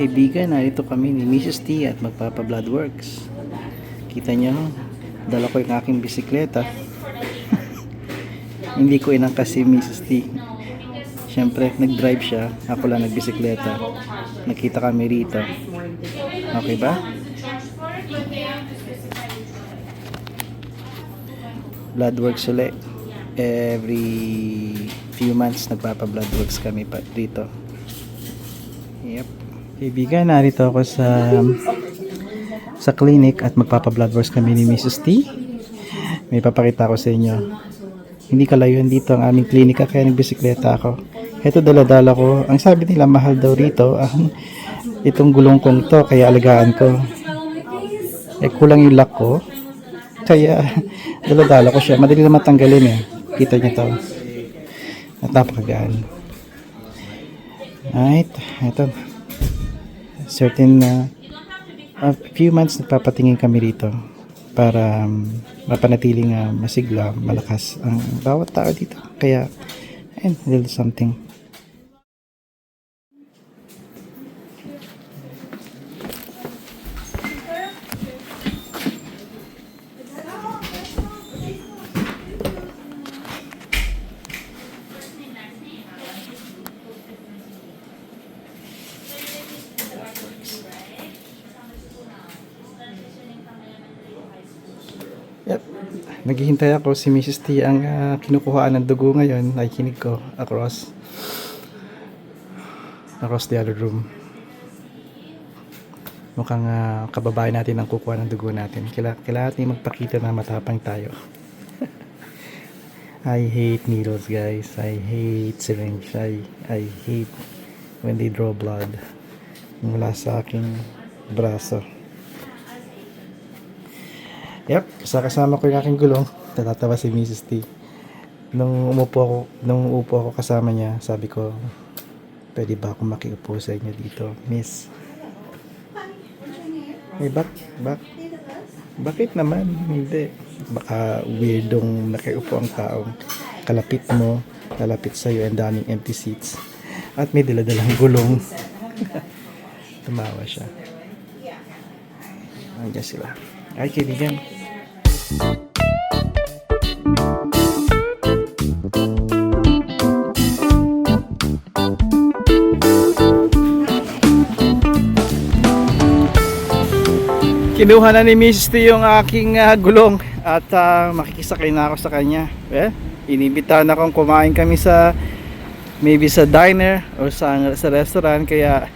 kaibigan, narito kami ni Mrs. T at magpapa-bloodworks. Kita nyo, dala ko yung aking bisikleta. Hindi ko inangkas si Mrs. T. Siyempre, nag-drive siya. Ako lang nagbisikleta. Nakita kami rito. Okay ba? Bloodworks ulit. Every few months nagpapa-bloodworks kami pa dito. Yep. Kaibigan, narito ako sa clinic at magpapa-bloodworks kami ni Mrs. T. May papakita ko sa inyo. Hindi kalayuan dito ang aming klinika kaya nagbisikleta ako. Ito dala-dala ko. Ang sabi nila mahal daw rito itong gulong kong to kaya alagaan ko. Kulang yung lock ko. Kaya dala-dala ko siya. Madali na matanggalin eh. Kita niyo to. At napakagaan. Alright. Ito. Certain a few months nagpapatingin kami rito para mapanatiling masigla, malakas ang bawat tao dito. Kaya, ayun, a little something. Yep. Naghihintay ako si Mrs. T ang kinukuhaan ng dugo ngayon. Nakikinig ko across the other room. Mukhang kababae natin ang kukuha ng dugo natin. Kailangan natin magpakita na matapang tayo. I hate needles, guys. I hate syringe. I hate when they draw blood mula sa aking braso. Yep, kasama ko yung aking gulong. Natatawa si Mrs. T. Nung upo ako kasama niya, sabi ko, pwede ba ako makiupo sa inyo dito, miss? Eh, bakit naman? Hindi. Baka weirdong nakiupo ang taong kalapit mo, lalapit sa'yo, and daming empty seats. At may dala-dalang gulong. Tumawa siya. Andiyan sila. Ay, kaibigan. Kinuha na ni Mrs. T yung aking gulong at makikisakay na ako sa kanya. Well, inibitahan akong kumain kami maybe sa diner o sa restaurant, kaya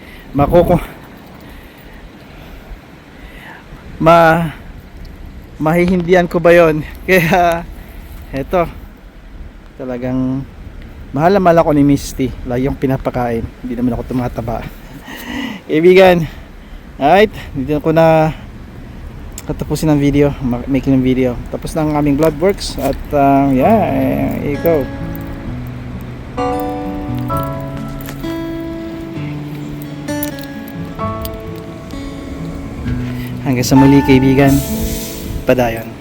mahihindihan ko ba yon? Kaya eto, talagang mahal na mahal ako ni Mrs. T. Lagi yung pinapakain, hindi naman ako tumataba. Kaibigan, alright, dito ko na katapusin ng video, making ng video. Tapos na ang aming bloodworks at yeah, go. Hanggang sa muli, kaibigan. Padayon.